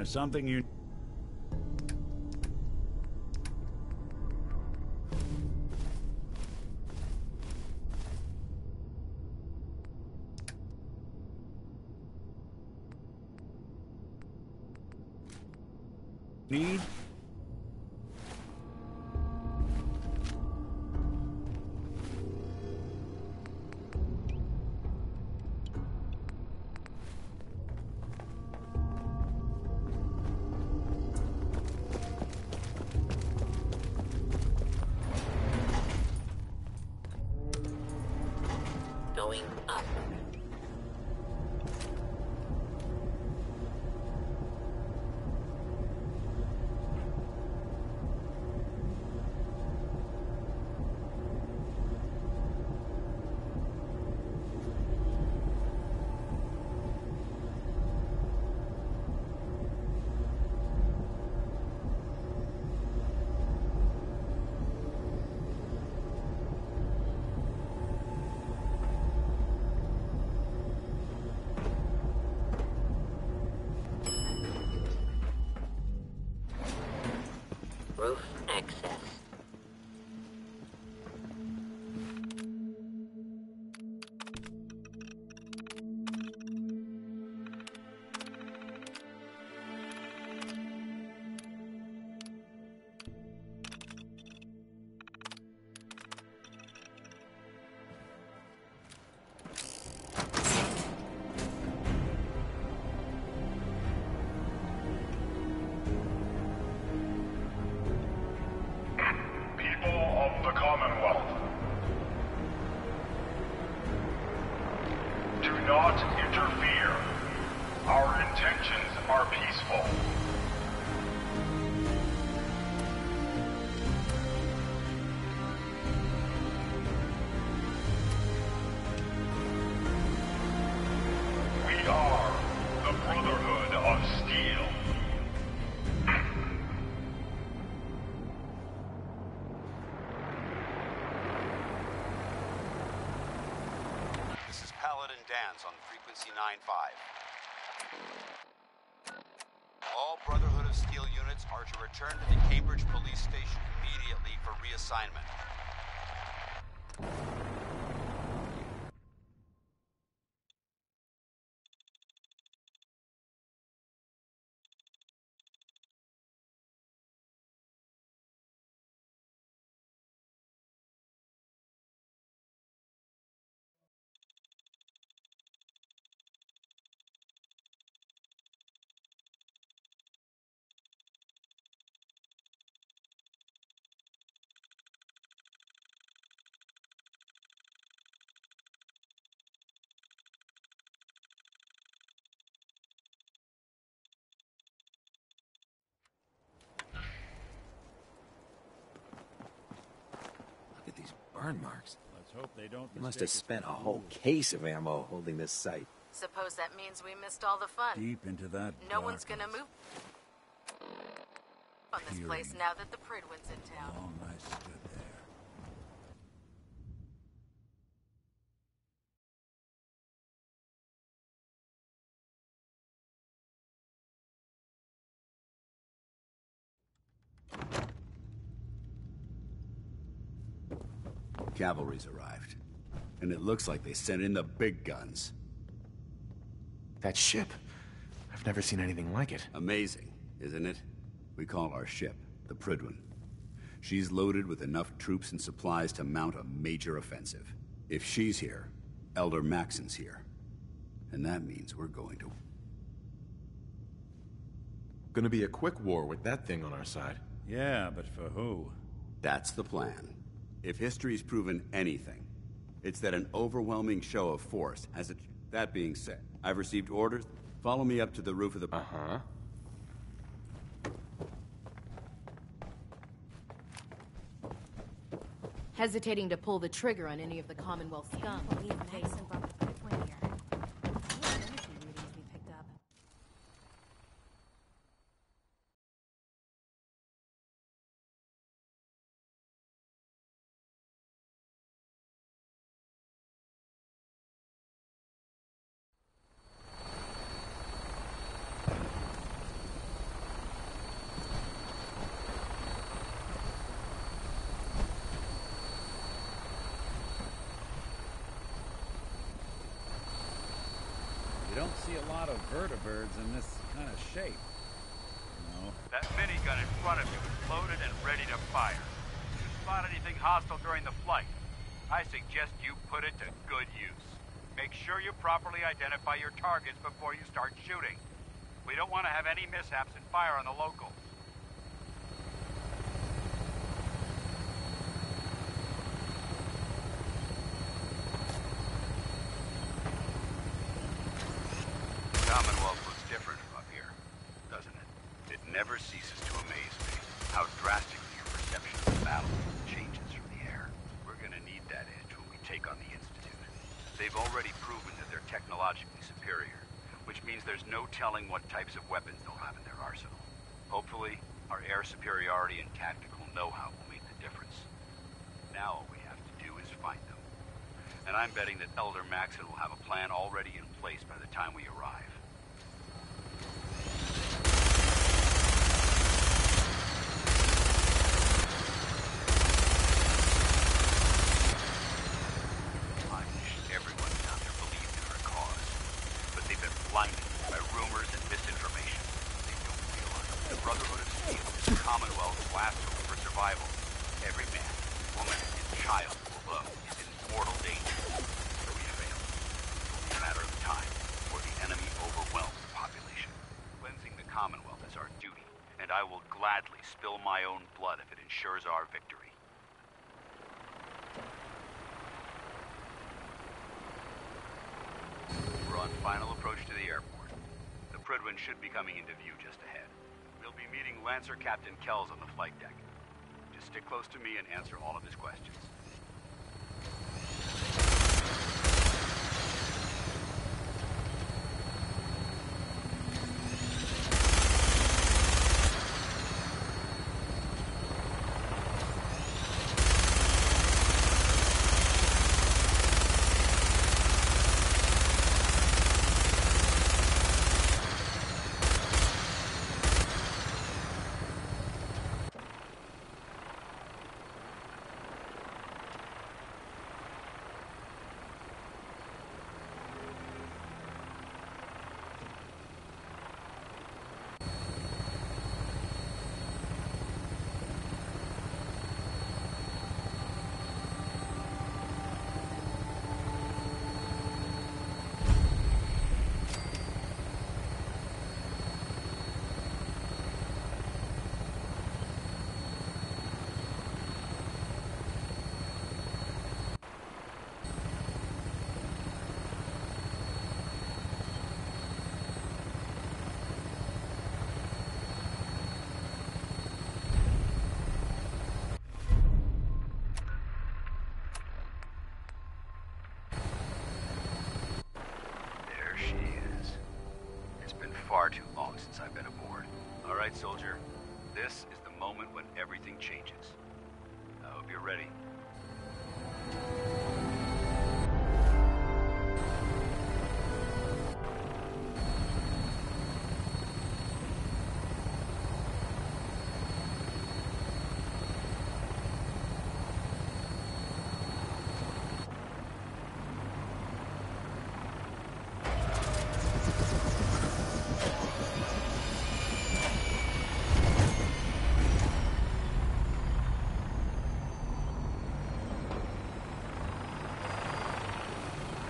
There's something you... need? Going up. Roof access. The Commonwealth. Do not interfere. Our intentions are peaceful. We are the Brotherhood of Steel. Dance on frequency 9-5. All Brotherhood of Steel units are to return to the Cambridge Police Station immediately for reassignment. Burn marks. Let's hope they don't. You must have spent a whole case of ammo holding this site. Suppose that means we missed all the fun. Deep into that. No one's gonna move on this place now that the Pridwin's in town. Long I stood there. Cavalry's arrived. And it looks like they sent in the big guns. That ship. I've never seen anything like it. Amazing, isn't it? We call our ship the Pridwin. She's loaded with enough troops and supplies to mount a major offensive. If she's here, Elder Maxon's here. And that means we're going to... Gonna be a quick war with that thing on our side. Yeah, but for who? That's the plan. If history's proven anything, it's that an overwhelming show of force has a... That being said, I've received orders. Follow me up to the roof of the... Uh-huh. Hesitating to pull the trigger on any of the Commonwealth scum. Believe Mason brought the Pridwin here. What energy readings we picked up? see a lot of vertibirds in this kind of shape. No. That minigun in front of you is loaded and ready to fire. If you spot anything hostile during the flight, I suggest you put it to good use. Make sure you properly identify your targets before you start shooting. We don't want to have any mishaps and fire on the locals. Commonwealth looks different from up here, doesn't it? It never ceases to amaze me how drastically your perception of the battle changes from the air. We're gonna need that edge when we take on the Institute. They've already proven that they're technologically superior, which means there's no telling what types of weapons they'll have in their arsenal. Hopefully, our air superiority and tactical know-how will make the difference. Now all we have to do is find them. And I'm betting that Elder Maxon will have a plan already in place by the time we arrive. I wish everyone down there believed in our cause, but they've been blinded by rumors and misinformation. They don't realize the Brotherhood of Steel is the Commonwealth's last hope for survival. Every man, woman, and child below is in mortal danger. So we fail. It's only a matter of time before the enemy overwhelms the population. Cleansing the Commonwealth is our duty, and I will gladly spill my own blood if it ensures our victory. We're on final approach to the airport. The Prydwen should be coming into view just ahead. We'll be meeting Lancer Captain Kells on the flight deck. Just stick close to me and answer all of his questions. Far too long since I've been aboard. All right, soldier. This is the moment when everything changes. I hope you're ready.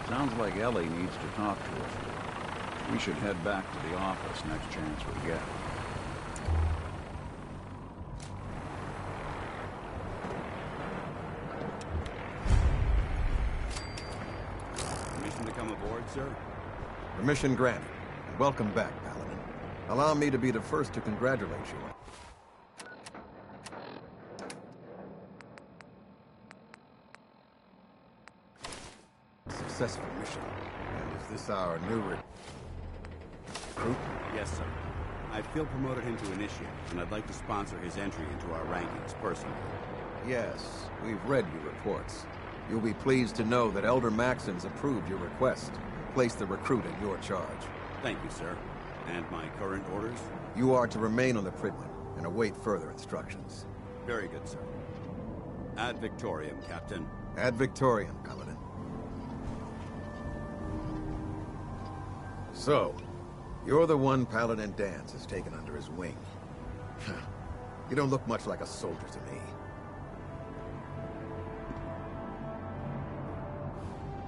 Sounds like Ellie needs to talk to us. We should head back to the office next chance we get. Permission to come aboard, sir? Permission granted. And welcome back, Paladin. Allow me to be the first to congratulate you. Successful mission. And is this our new recruit? Yes, sir. I feel promoted him to initiate, and I'd like to sponsor his entry into our rankings personally. Yes, we've read your reports. You'll be pleased to know that Elder Maxon's approved your request and placed the recruit in your charge. Thank you, sir. And my current orders? You are to remain on the Prydwen and await further instructions. Very good, sir. Ad Victoriam, Captain. Ad Victoriam, Paladin. So, you're the one Paladin Danse has taken under his wing. You don't look much like a soldier to me.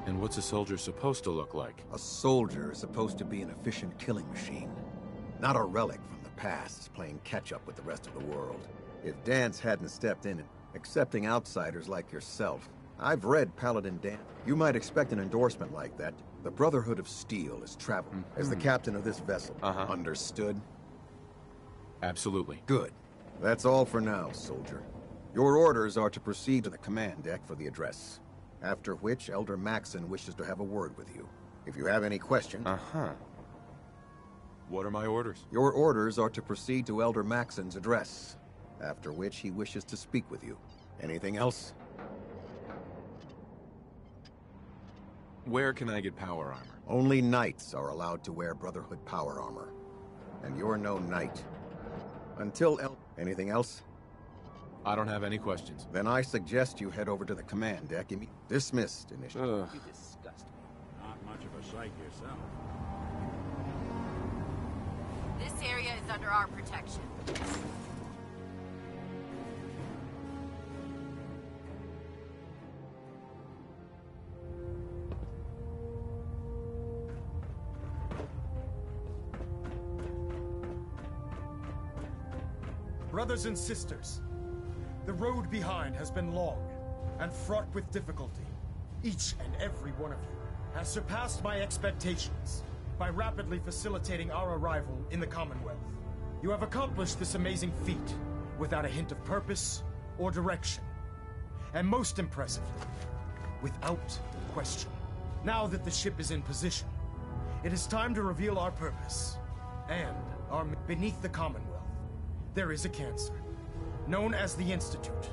And what's a soldier supposed to look like? A soldier is supposed to be an efficient killing machine, not a relic from the past playing catch-up with the rest of the world. If Danse hadn't stepped in and accepting outsiders like yourself, I've read Paladin Danse. You might expect an endorsement like that. The Brotherhood of Steel is traveling as the captain of this vessel. Understood? Absolutely. Good. That's all for now, soldier. Your orders are to proceed to the command deck for the address, after which Elder Maxson wishes to have a word with you. If you have any questions... What are my orders? Your orders are to proceed to Elder Maxson's address, after which he wishes to speak with you. Anything else? Where can I get power armor? Only knights are allowed to wear Brotherhood power armor. And you're no knight. Until Anything else? I don't have any questions. Then I suggest you head over to the command deck and dismissed initially. You disgust me. Not much of a sight yourself. This area is under our protection. Brothers and sisters, the road behind has been long and fraught with difficulty. Each and every one of you has surpassed my expectations by rapidly facilitating our arrival in the Commonwealth. You have accomplished this amazing feat without a hint of purpose or direction. And most impressively, without question. Now that the ship is in position, it is time to reveal our purpose and our beneath the Commonwealth. There is a cancer, known as the Institute.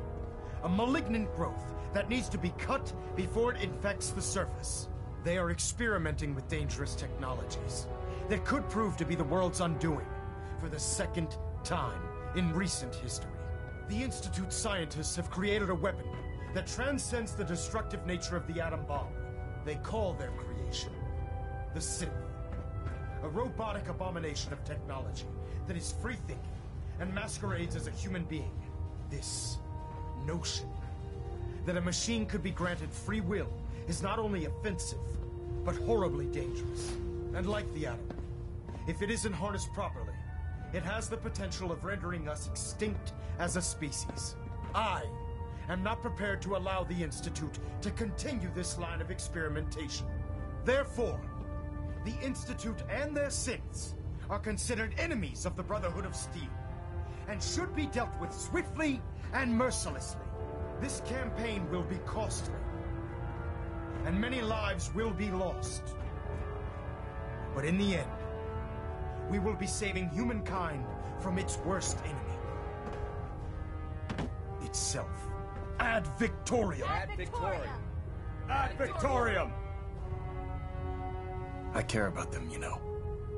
A malignant growth that needs to be cut before it infects the surface. They are experimenting with dangerous technologies that could prove to be the world's undoing for the second time in recent history. The Institute scientists have created a weapon that transcends the destructive nature of the atom bomb. They call their creation the Sith, a robotic abomination of technology that is free-thinking and masquerades as a human being. This notion that a machine could be granted free will is not only offensive, but horribly dangerous. And like the atom, if it isn't harnessed properly, it has the potential of rendering us extinct as a species. I am not prepared to allow the Institute to continue this line of experimentation. Therefore, the Institute and their Siths are considered enemies of the Brotherhood of Steel, and should be dealt with swiftly and mercilessly. This campaign will be costly, and many lives will be lost. But in the end, we will be saving humankind from its worst enemy. Itself. Ad Victoriam! Ad Victoriam! Ad Victoriam! I care about them, you know.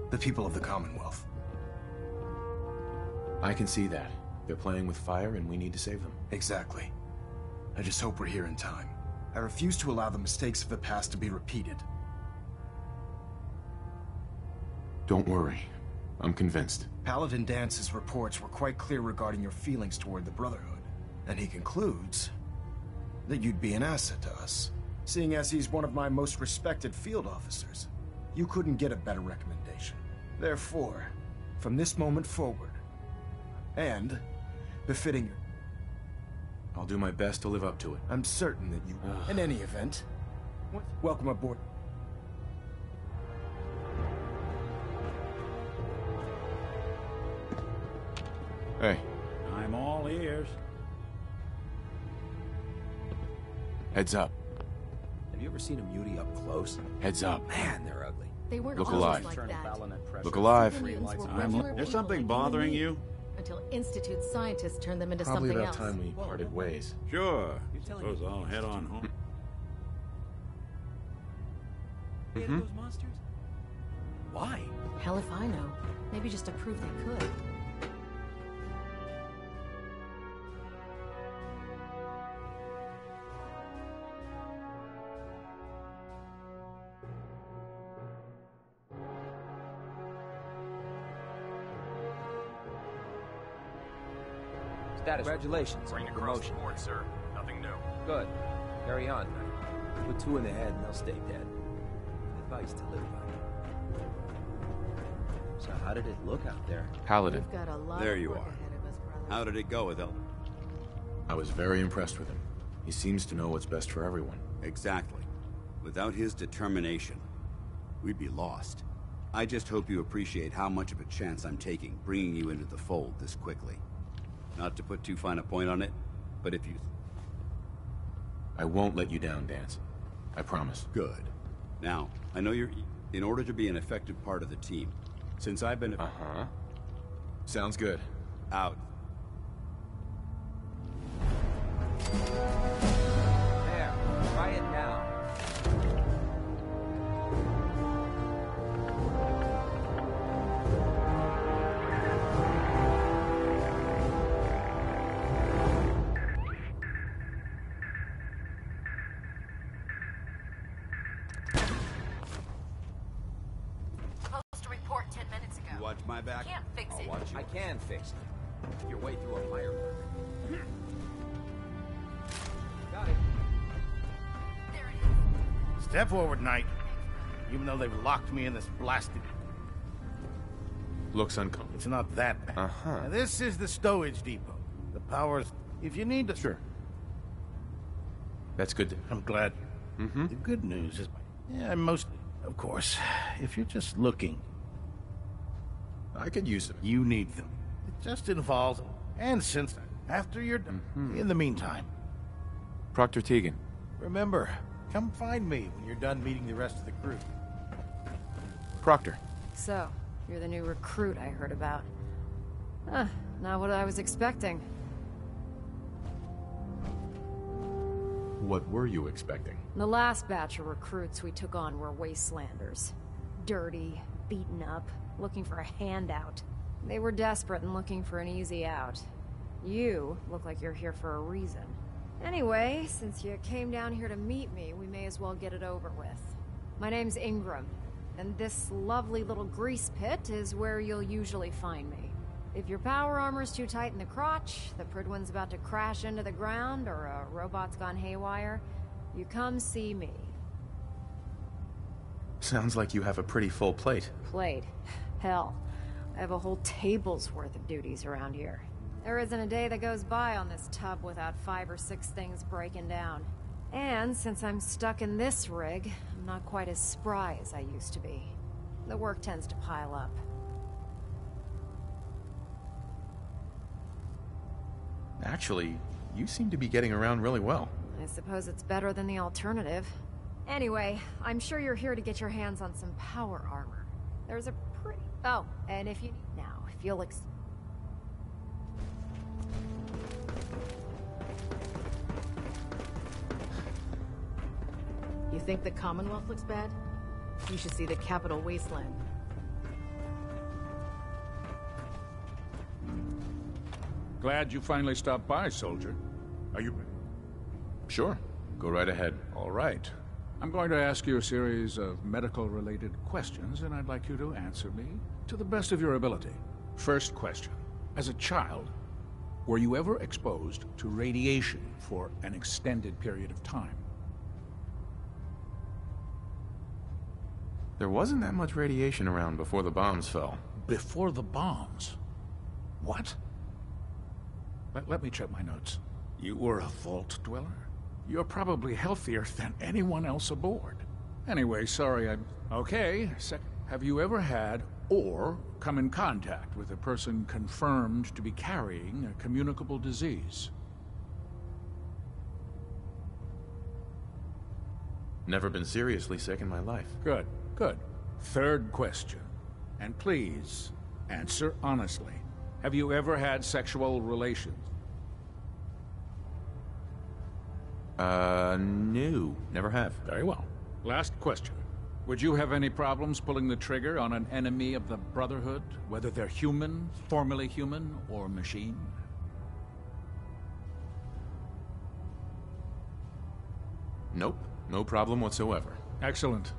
The people of the Commonwealth. I can see that. They're playing with fire and we need to save them. Exactly. I just hope we're here in time. I refuse to allow the mistakes of the past to be repeated. Don't worry. I'm convinced. Paladin Dance's reports were quite clear regarding your feelings toward the Brotherhood. And he concludes that you'd be an asset to us, seeing as he's one of my most respected field officers. You couldn't get a better recommendation. Therefore, from this moment forward, and befitting your... I'll do my best to live up to it. I'm certain that you... In any event, welcome aboard. Hey. I'm all ears. Heads up. Have you ever seen a mutie up close? Heads up. Man, they're ugly. They weren't Look always alive. like that. Look alive. Mutants were Is regular there people something like bothering you? you? Until Institute scientists turned them into Probably something about else. time we parted ways. Sure. telling Suppose me I'll head on home. Those monsters? Why? Hell if I know. Maybe just to prove they could. Status. Congratulations. Bring on across promotion. the board, sir. Nothing new. Good. Carry on. Put two in the head and they'll stay dead. Advice to live by. So how did it look out there? Paladin. We've got a lot There of you work are. ahead of us, brother. How did it go with Elder? I was very impressed with him. He seems to know what's best for everyone. Exactly. Without his determination, we'd be lost. I just hope you appreciate how much of a chance I'm taking bringing you into the fold this quickly. Not to put too fine a point on it, but if you... I won't let you down, Dance. I promise. Good. Now, I know you're... In order to be an effective part of the team, since I've been... Uh-huh. Sounds good. Out. There. Try it now. Supposed to report 10 minutes ago. You watch my back? Can't fix it. I'll watch you. I can fix it. Your way through a fire mark. Got it. There it is. Step forward, Knight. Even though they've locked me in this blasted... Looks uncomfortable. It's not that bad. Uh-huh. Now, this is the stowage depot. The power's... If you need to... Sure. That's good to... I'm glad. Mm-hmm. The good news is... Yeah, mostly... Of course. If you're just looking... I could use them. You need them. It just involves... And since... After you're done... In the meantime... Proctor Tegan. Remember, come find me when you're done meeting the rest of the crew. Proctor. So, you're the new recruit I heard about. Huh, not what I was expecting. What were you expecting? The last batch of recruits we took on were wastelanders. Dirty, beaten up, looking for a handout. They were desperate and looking for an easy out. You look like you're here for a reason. Anyway, since you came down here to meet me, we may as well get it over with. My name's Ingram, and this lovely little grease pit is where you'll usually find me. If your power armor's too tight in the crotch, the Pridwin's about to crash into the ground, or a robot's gone haywire, you come see me. Sounds like you have a pretty full plate. Plate? Hell, I have a whole table's worth of duties around here. There isn't a day that goes by on this tub without 5 or 6 things breaking down. And since I'm stuck in this rig, I'm not quite as spry as I used to be. The work tends to pile up. Actually, you seem to be getting around really well. I suppose it's better than the alternative. Anyway, I'm sure you're here to get your hands on some power armor. There's a pretty... Oh, and if you... Now, if you'll You think the Commonwealth looks bad? You should see the capital wasteland. Glad you finally stopped by, soldier. Are you... Sure. Go right ahead. All right. I'm going to ask you a series of medical-related questions, and I'd like you to answer me to the best of your ability. First question. As a child, were you ever exposed to radiation for an extended period of time? There wasn't that much radiation around before the bombs fell. Before the bombs? What? Let me check my notes. You were a vault dweller? You're probably healthier than anyone else aboard. Anyway, sorry, Okay, have you ever had or come in contact with a person confirmed to be carrying a communicable disease? Never been seriously sick in my life. Good, good. Third question. And please, answer honestly. Have you ever had sexual relations? No. Never have. Very well. Last question. Would you have any problems pulling the trigger on an enemy of the Brotherhood, whether they're human, formerly human, or machine? Nope. No problem whatsoever. Excellent.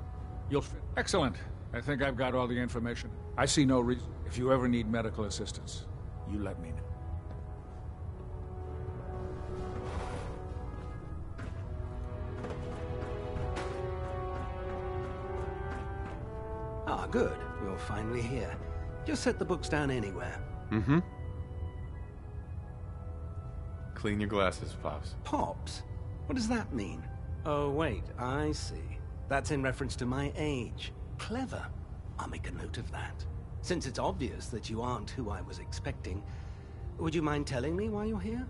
Excellent. I think I've got all the information. I see no reason. If you ever need medical assistance, you let me know. Ah, good. You're finally here. Just set the books down anywhere. Mm-hmm. Clean your glasses, Pops. Pops? What does that mean? Oh, wait, I see. That's in reference to my age. Clever. I'll make a note of that. Since it's obvious that you aren't who I was expecting, would you mind telling me why you're here?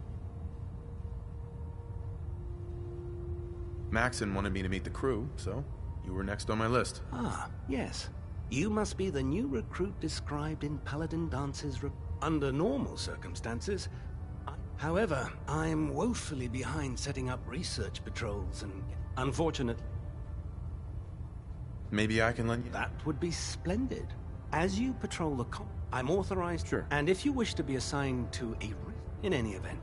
Maxon wanted me to meet the crew, so you were next on my list. Ah, yes. You must be the new recruit described in Paladin Dance's under normal circumstances. However, I'm woefully behind setting up research patrols and, unfortunately... Maybe I can lend you... That would be splendid. As you patrol the I'm authorized... Sure. And if you wish to be assigned to a... in any event...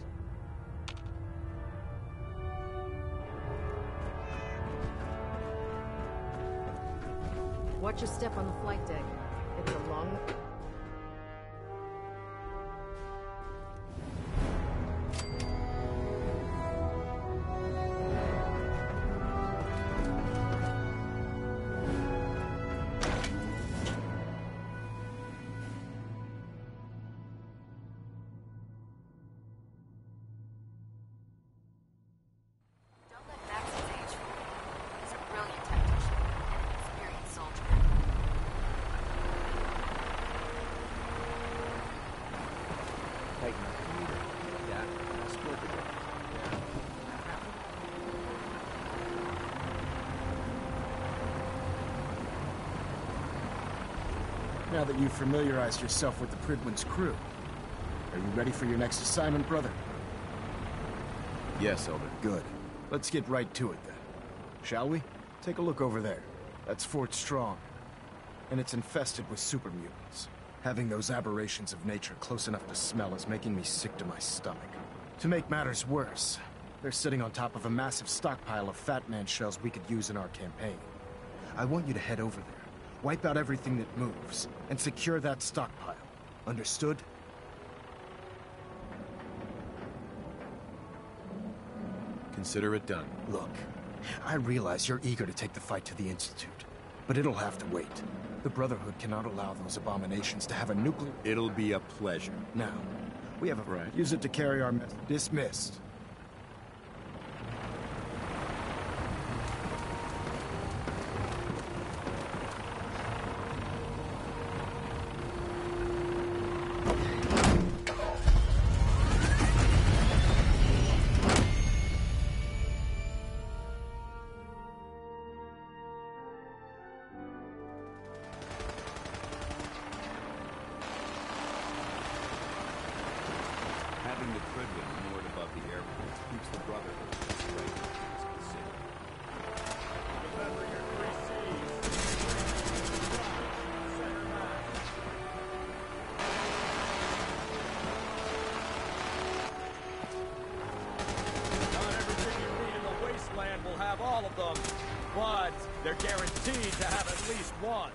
Watch your step on the flight deck. It's a long... Don't let Max's age fool you. He's a brilliant tactician and an experienced soldier. Tighten up the meter. Yeah, split the difference. Now that you've familiarized yourself with the Pridwin's crew, are you ready for your next assignment, brother? Yes, Elder. Good. Let's get right to it then. Shall we? Take a look over there. That's Fort Strong. And it's infested with super mutants. Having those aberrations of nature close enough to smell is making me sick to my stomach. To make matters worse, they're sitting on top of a massive stockpile of Fat Man shells we could use in our campaign. I want you to head over there, wipe out everything that moves, and secure that stockpile. Understood? Consider it done. Look, I realize you're eager to take the fight to the Institute, but it'll have to wait. The Brotherhood cannot allow those abominations to have a nuclear... It'll be a pleasure. Now, we have a... Right. Use it to carry our... Dismissed. Having the Pridwin moored above the airports keeps the Brotherhood straight into the city. Remember your 3 C's. Center mass. Not everything you need in the wasteland will have all of them, but they're guaranteed to have at least one.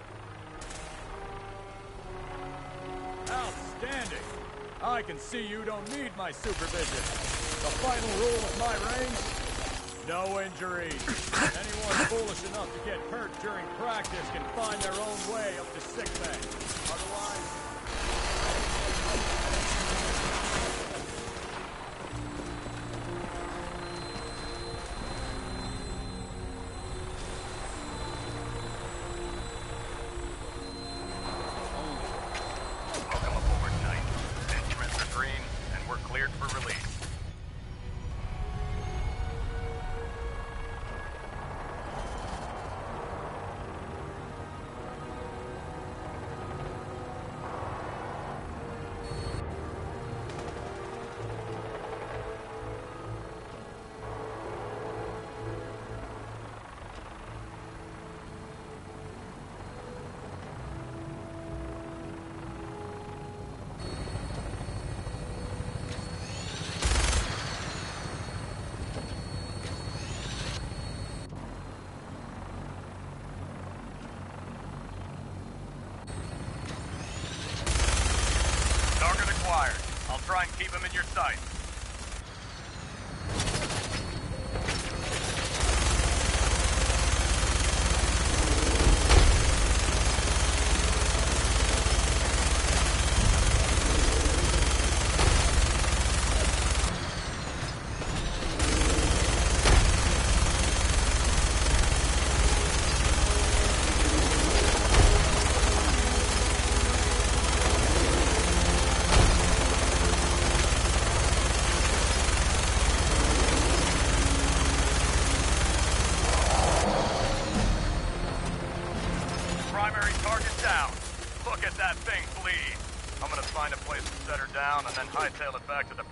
Outstanding! I can see you don't need my supervision. The final rule of my range? No injuries. Anyone foolish enough to get hurt during practice can find their own way up to sick bay. Otherwise... Welcome aboard, Knight. Instruments are green, and we're cleared for release.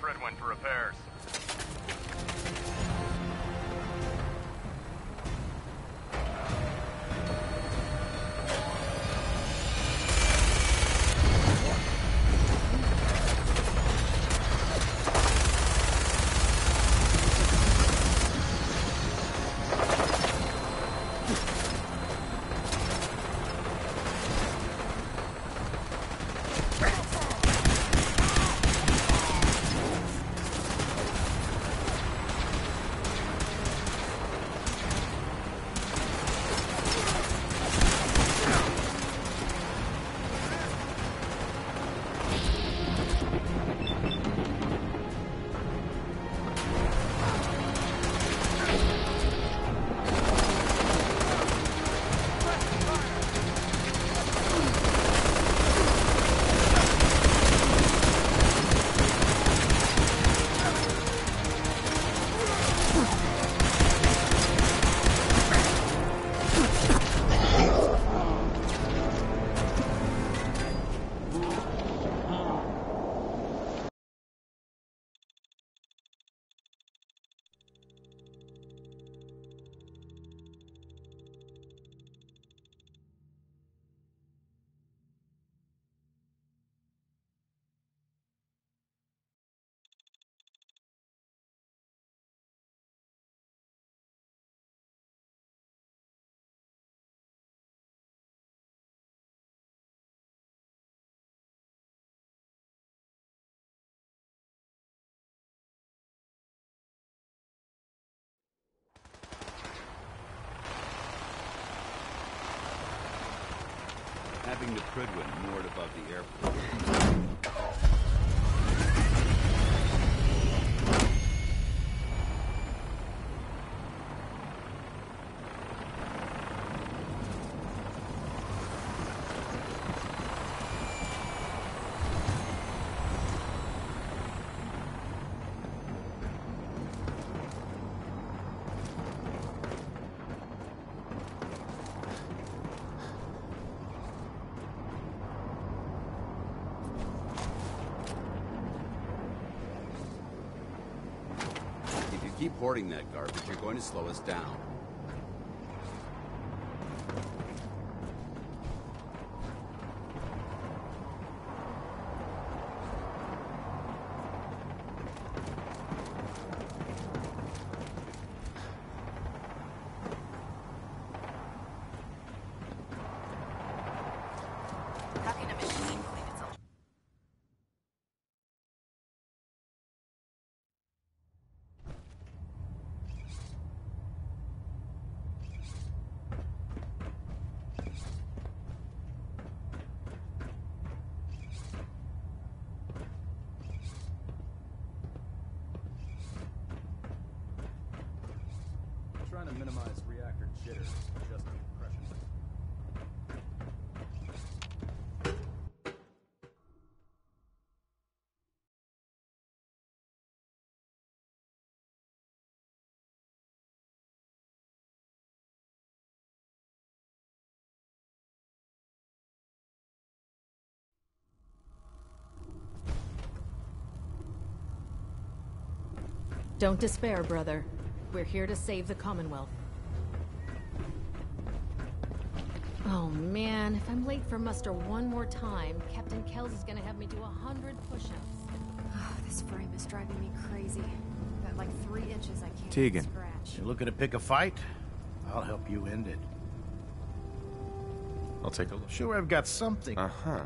Prydwen for repairs. Having the Prydwen moored above the airport. Keep hoarding that garbage, you're going to slow us down. How can a machine clean itself? Trying to minimize reactor jitter, just compression. Don't despair, brother. We're here to save the Commonwealth. Oh man, if I'm late for muster one more time, Captain Kells is gonna have me do 100 push-ups. Oh, this frame is driving me crazy. Got like 3 inches I can't Tegan, even scratch. you looking to pick a fight? I'll help you end it. I'll take a look. Sure, I've got something. Uh-huh.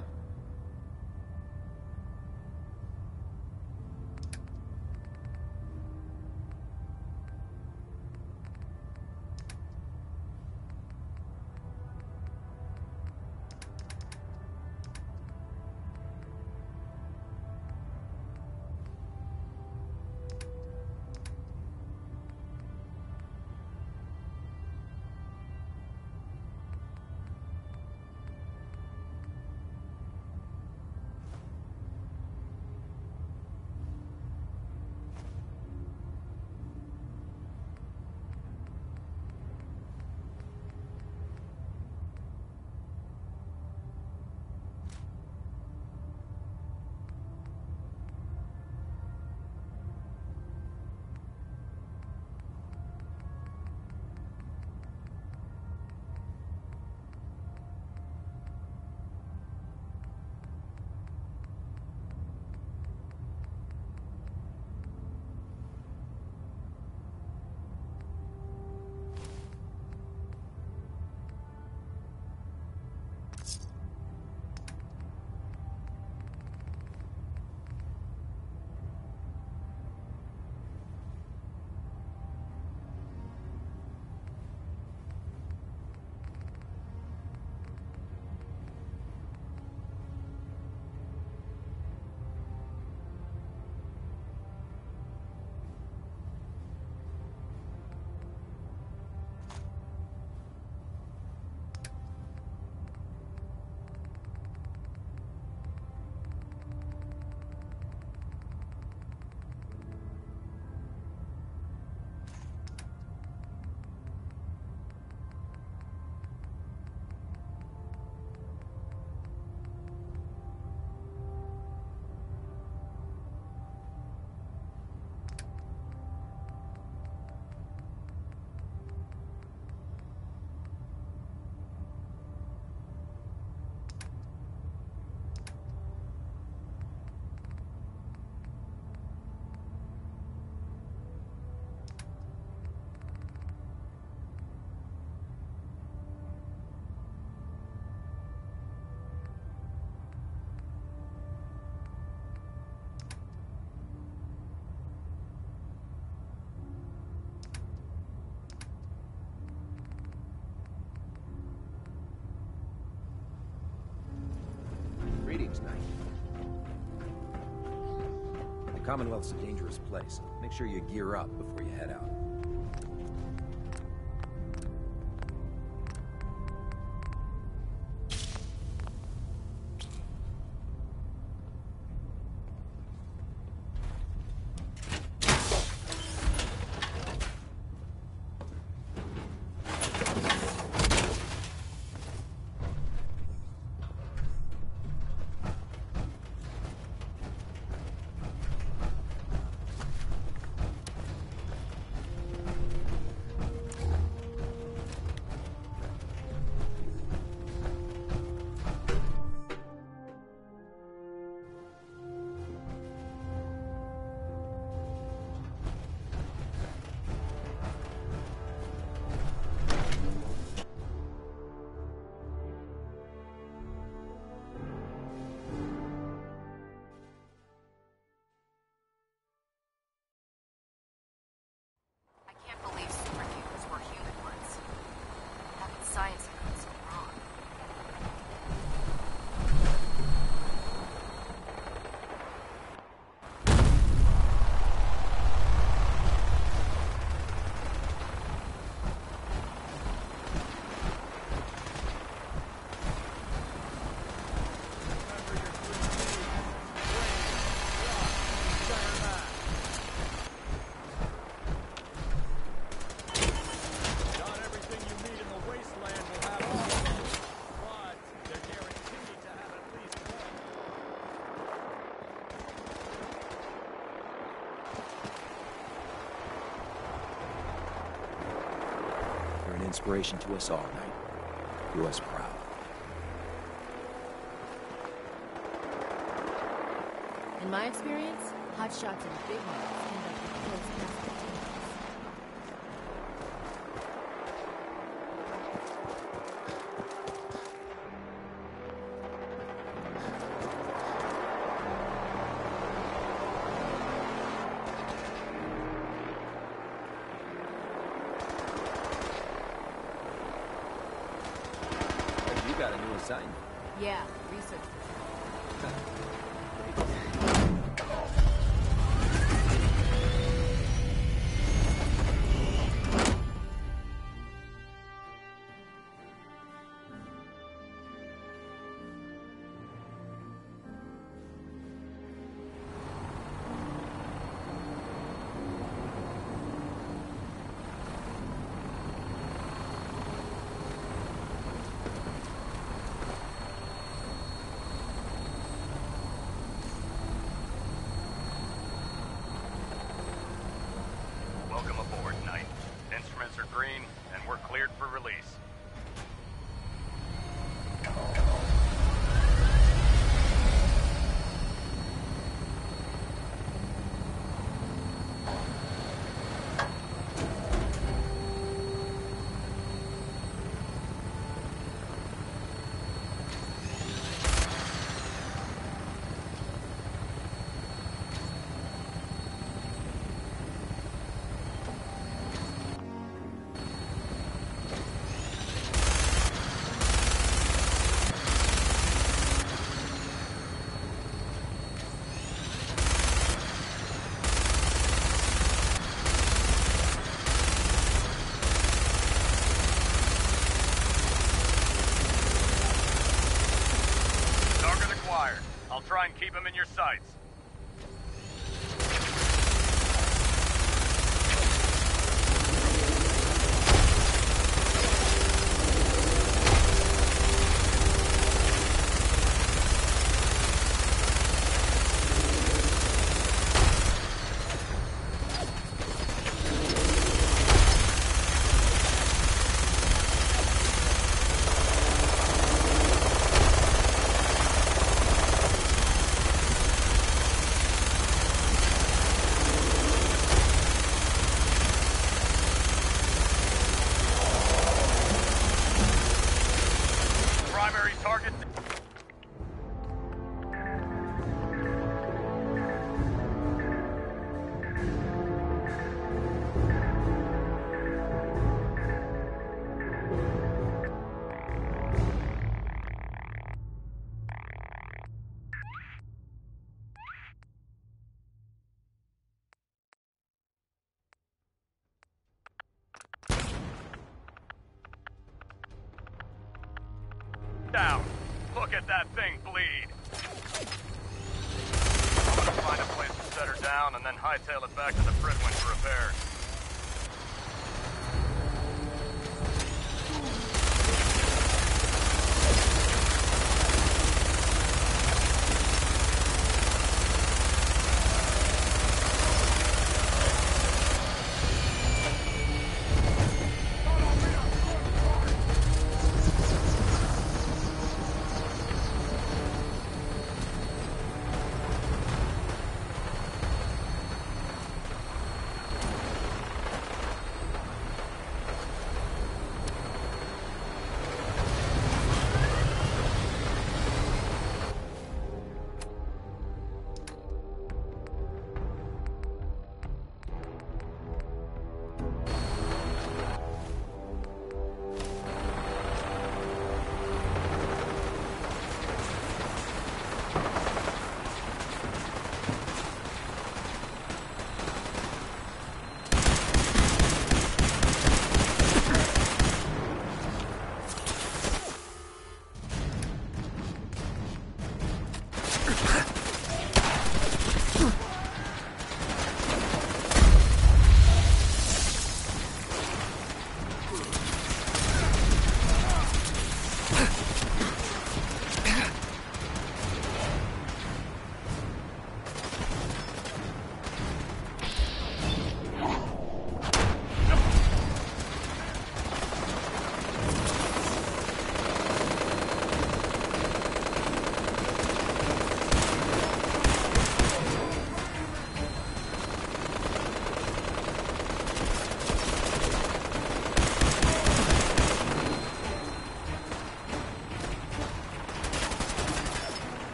Knight. The Commonwealth's a dangerous place. Make sure you gear up before you head out. I can't believe superhumans were human ones. How could science have gone so wrong? Not everything you need in the wasteland will have all of them, but they're guaranteed to have at least You're an inspiration to us all, Knight. Do us proud. In my experience, hotshots and big names end up with close paths. You got a new assignment. Yeah, research. Welcome aboard, Knight. Instruments are green, and we're cleared for release. Target acquired. I'll try and keep him in your sights. Down. Look at that thing bleed. I'm gonna find a place to set her down and then hightail it back to the Prydwen for repairs.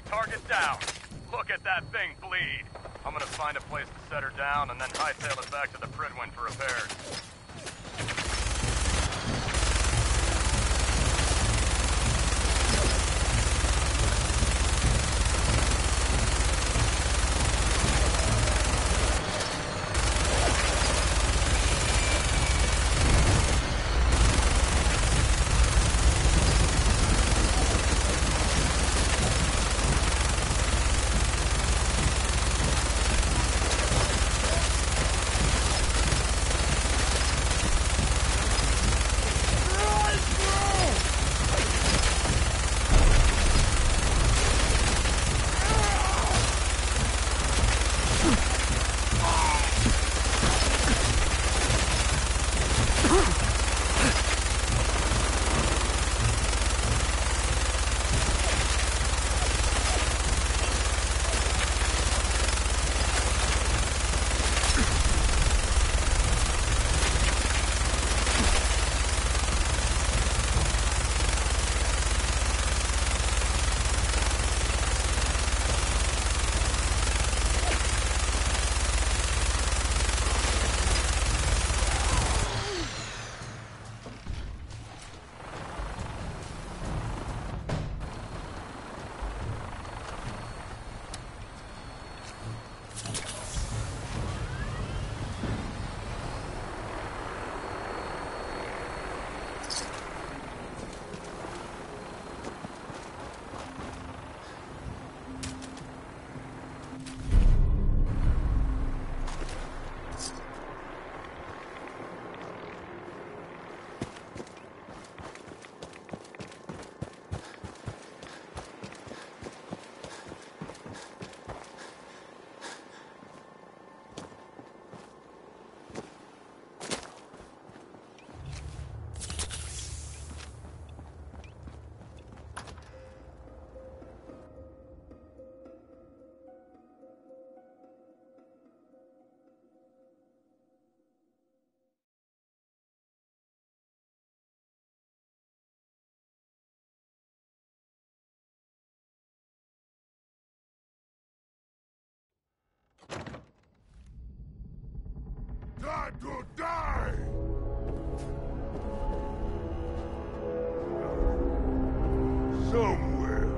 Target down. Look at that thing bleed. I'm gonna find a place to set her down and then hightail it back to the Prydwen for repairs. got to die! Somewhere.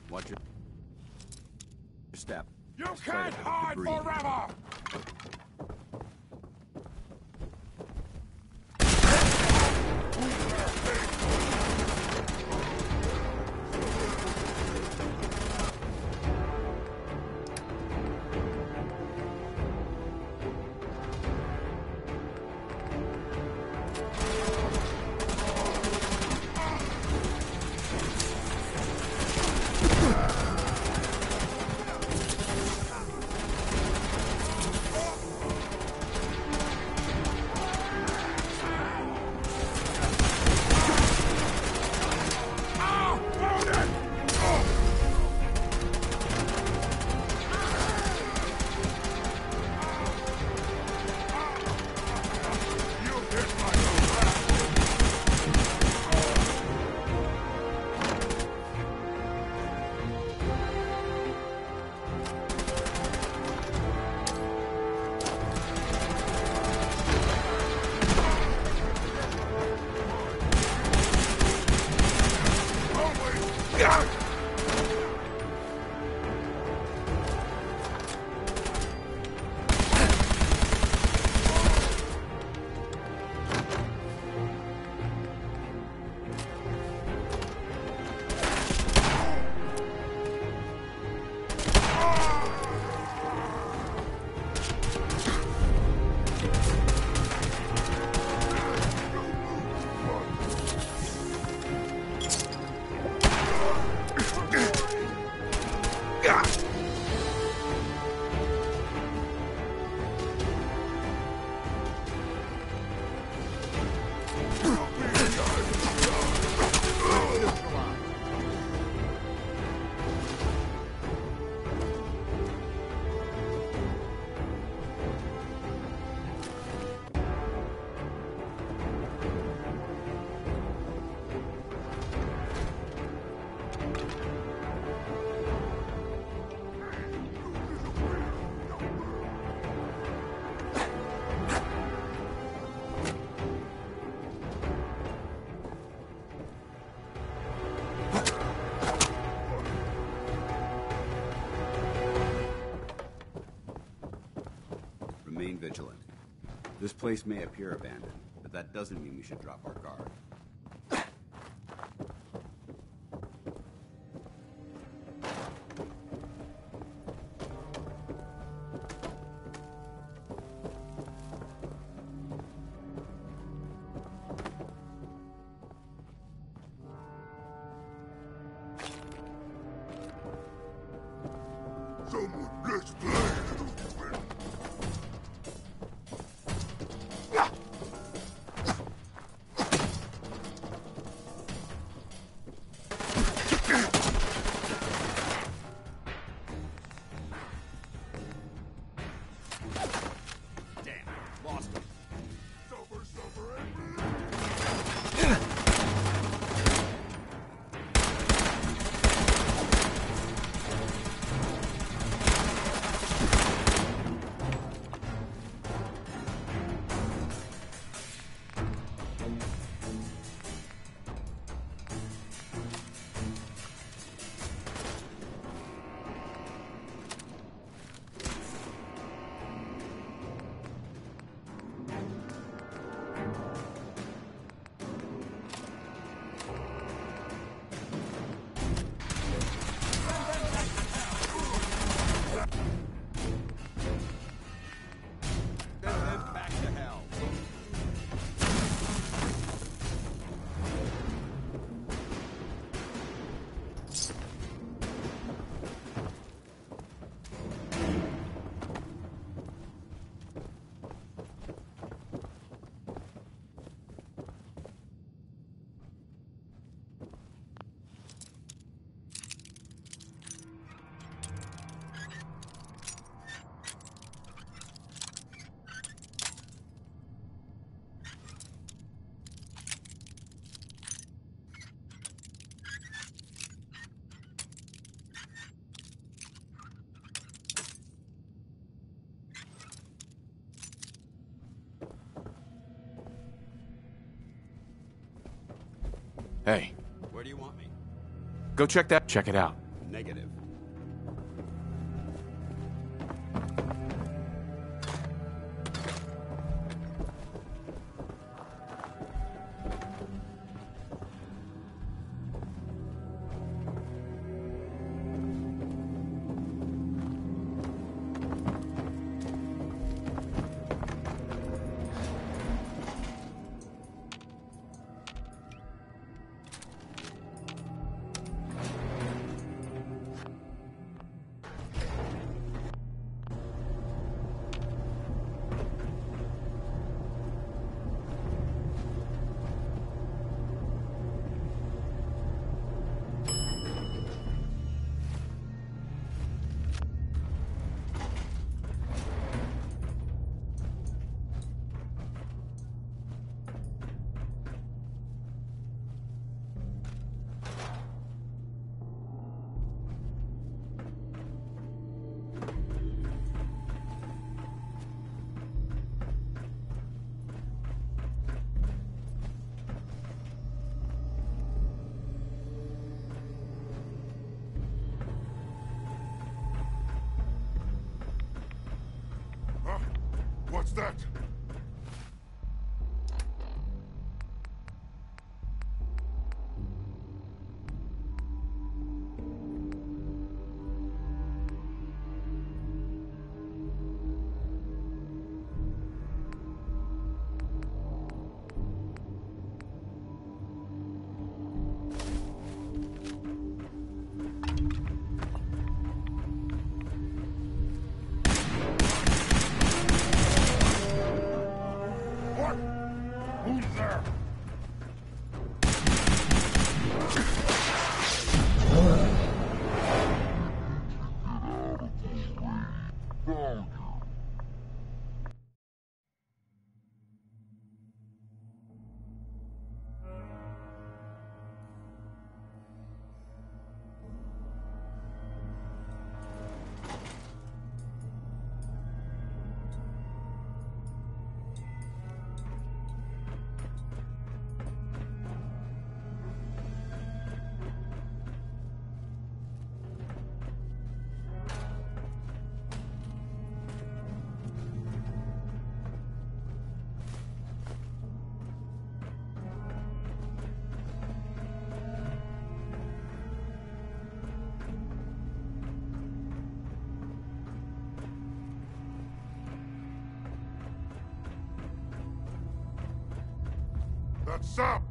Watch your step. You can't hide forever! Remain vigilant. This place may appear abandoned, but that doesn't mean we should drop our guard. Someone, let's play! Hey, Where do you want me? go check that. Check it out. Negative. What's that? What? Who's there? That's up!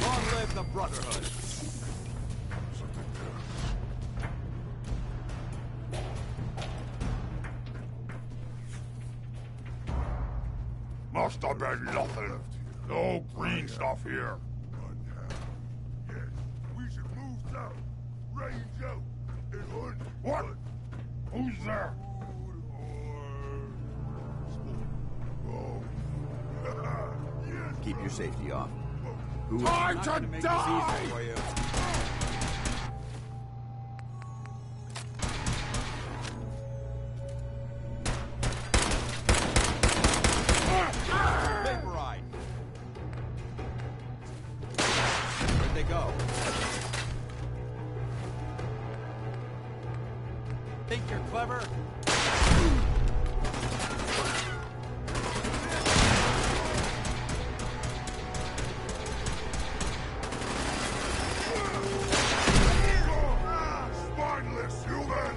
Long live the brotherhood. Must have been nothing. No green stuff here. Yes, we should move south. Range out. And hunt. What? Who's there? Keep your safety off. Who Time not to gonna make die! this easy for you. Vaporite. Where'd they go? Think you're clever? Spineless human!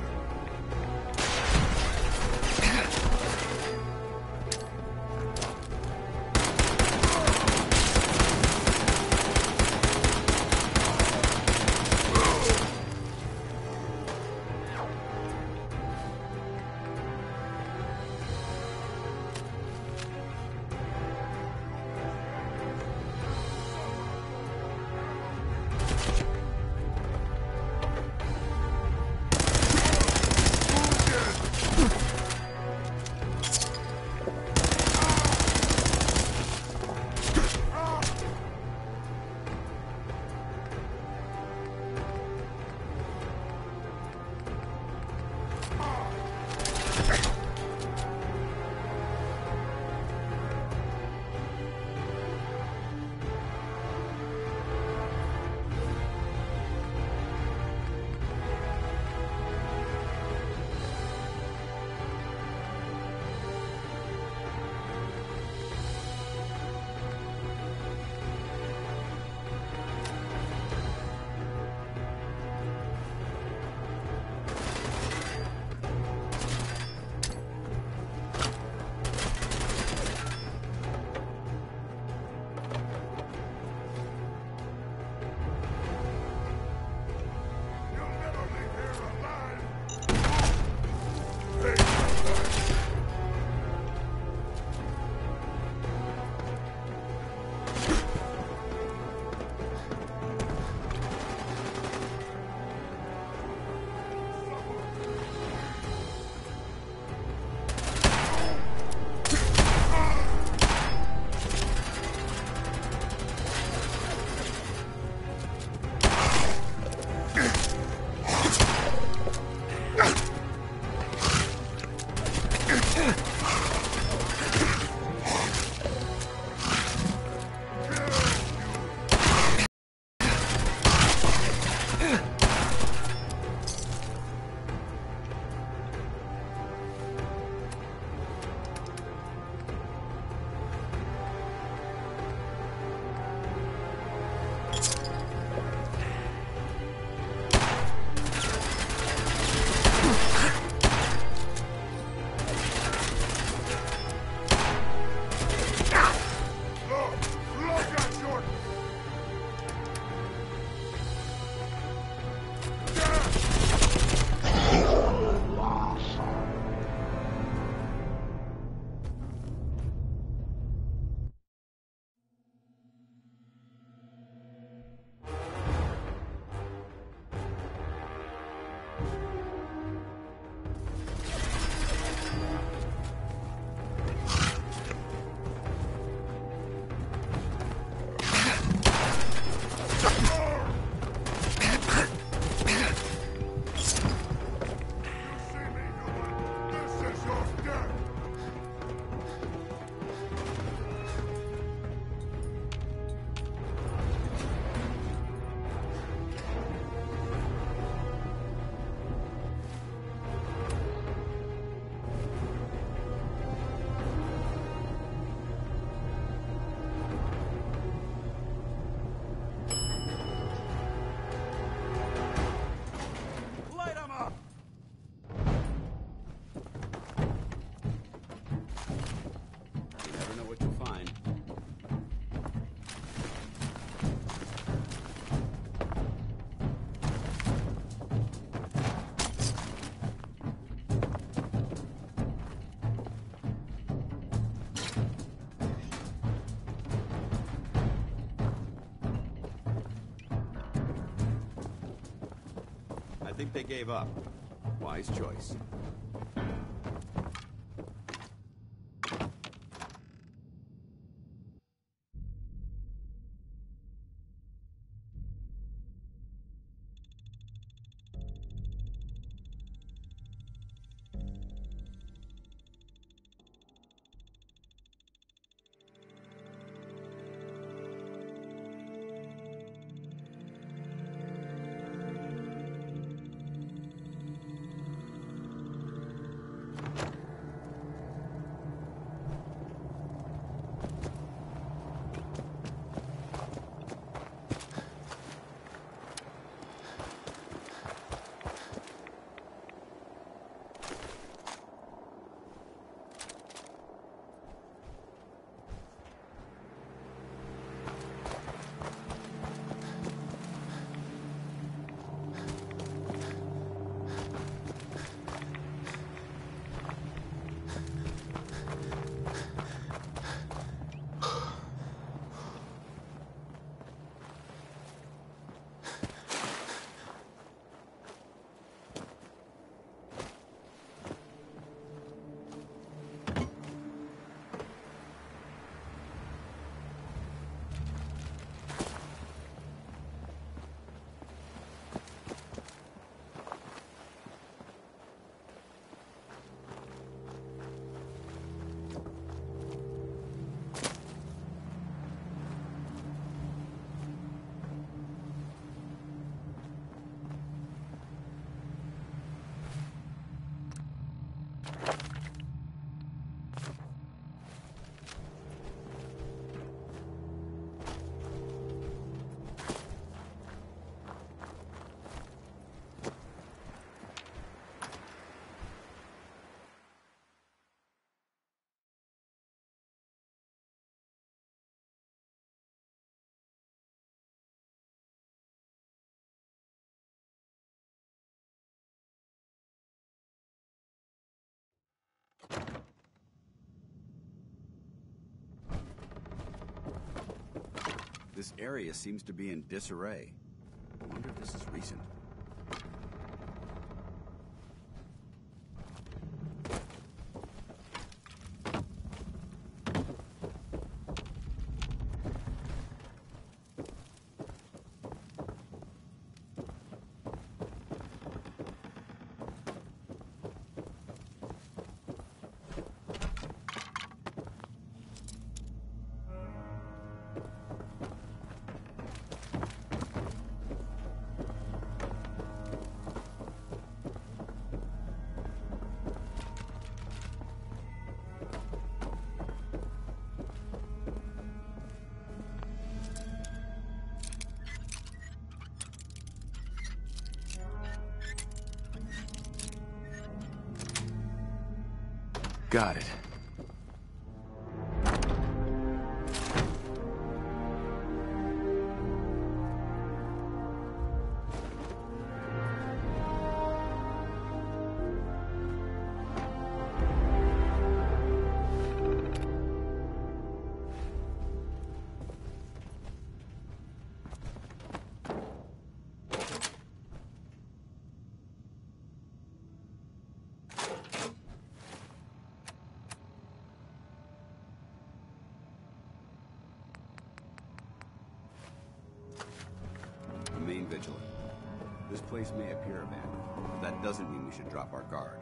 they gave up. Wise choice. This area seems to be in disarray. I wonder if this is recent. Got it. Remain vigilant. This place may appear abandoned, but that doesn't mean we should drop our guard.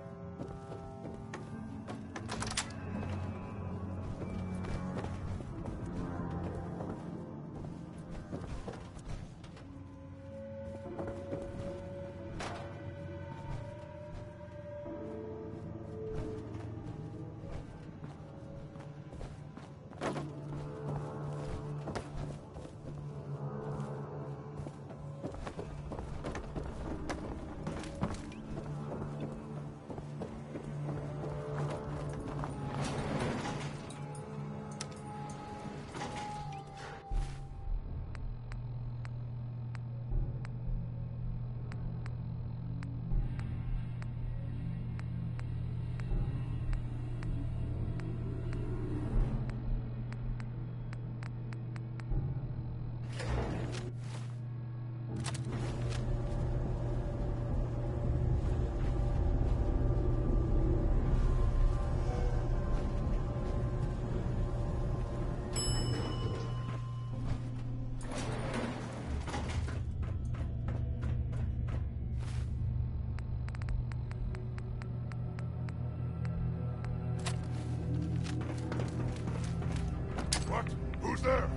there!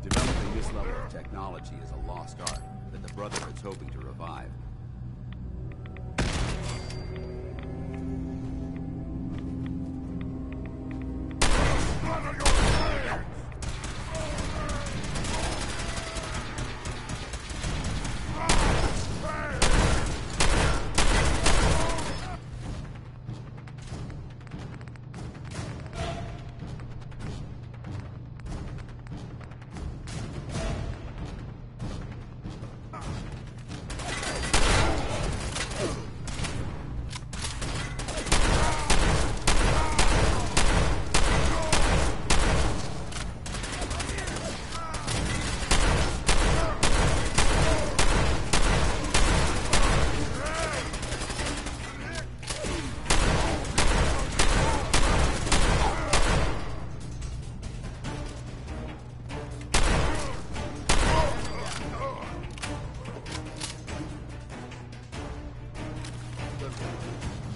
Developing this level of technology is a lost art that the Brotherhood's hoping to revive.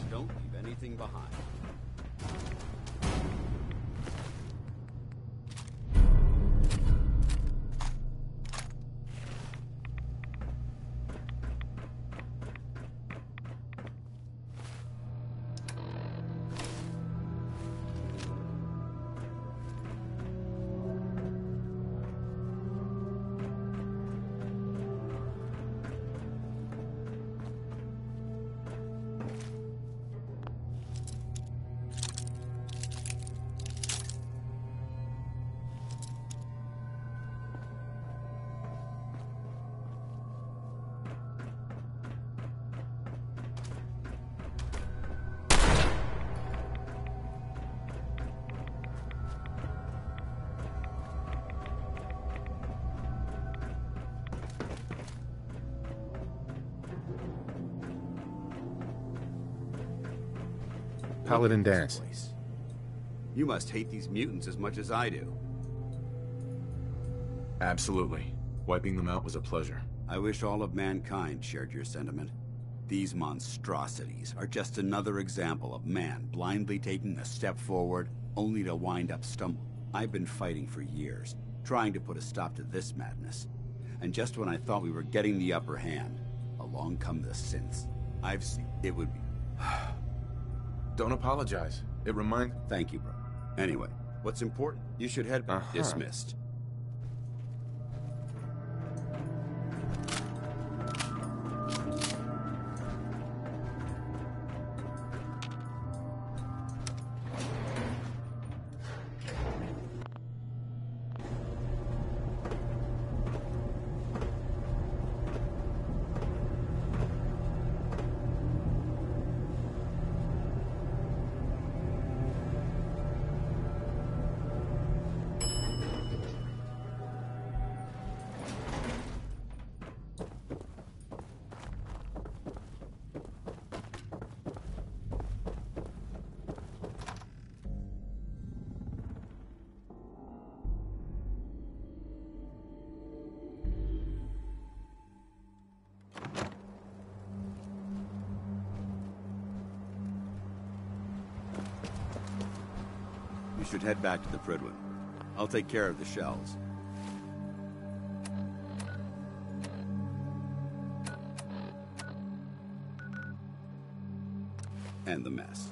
Don't leave anything behind. Paladin Dance. You must hate these mutants as much as I do. Absolutely. Wiping them out was a pleasure. I wish all of mankind shared your sentiment. These monstrosities are just another example of man blindly taking a step forward, only to wind up stumbling. I've been fighting for years, trying to put a stop to this madness. And just when I thought we were getting the upper hand, along come the synths. I've seen it would be... Don't apologize. It reminds... Thank you, bro. Anyway, what's important? You should head back. Dismissed. You should head back to the Prydwen. I'll take care of the shells. And the mess.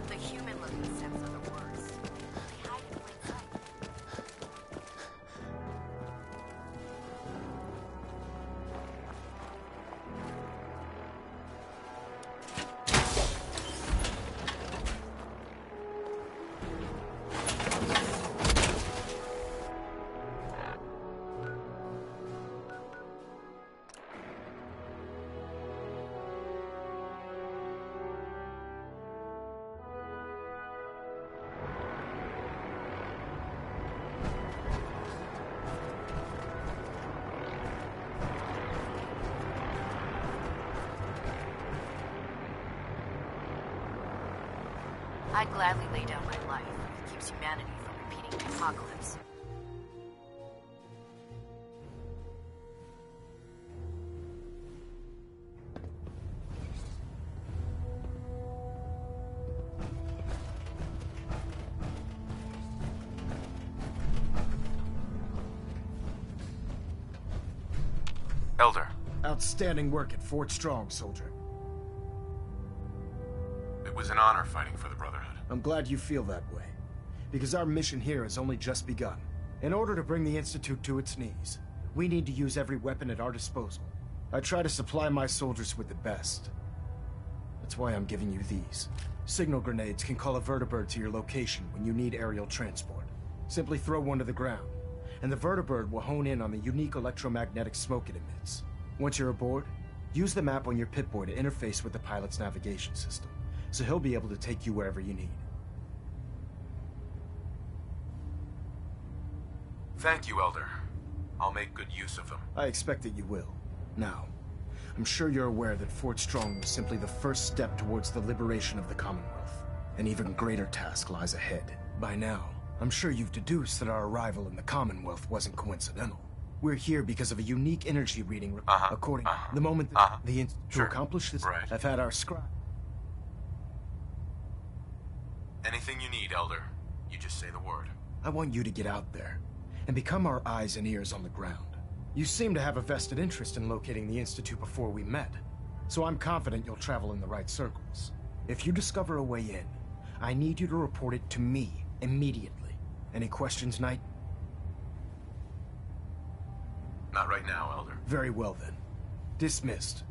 The human-looking synths are the worst. They hide in plain sight. I'd gladly lay down my life if it keeps humanity from repeating the apocalypse. Elder. Outstanding work at Fort Strong, soldier. It was an honor fighting for the Brotherhood. I'm glad you feel that way, because our mission here has only just begun. In order to bring the Institute to its knees, we need to use every weapon at our disposal. I try to supply my soldiers with the best. That's why I'm giving you these. Signal grenades can call a vertibird to your location when you need aerial transport. Simply throw one to the ground, and the vertibird will hone in on the unique electromagnetic smoke it emits. Once you're aboard, use the map on your Pip-Boy to interface with the pilot's navigation system, so he'll be able to take you wherever you need. Thank you, Elder. I'll make good use of them. I expect that you will. Now, I'm sure you're aware that Fort Strong was simply the first step towards the liberation of the Commonwealth. An even greater task lies ahead. By now, I'm sure you've deduced that our arrival in the Commonwealth wasn't coincidental. We're here because of a unique energy reading according the moment that the Institute to accomplish this, I've had our scribe. Anything you need, Elder. You just say the word. I want you to get out there and become our eyes and ears on the ground. You seem to have a vested interest in locating the Institute before we met, so I'm confident you'll travel in the right circles. If you discover a way in, I need you to report it to me immediately. Any questions, Knight? Not right now, Elder. Very well then. Dismissed.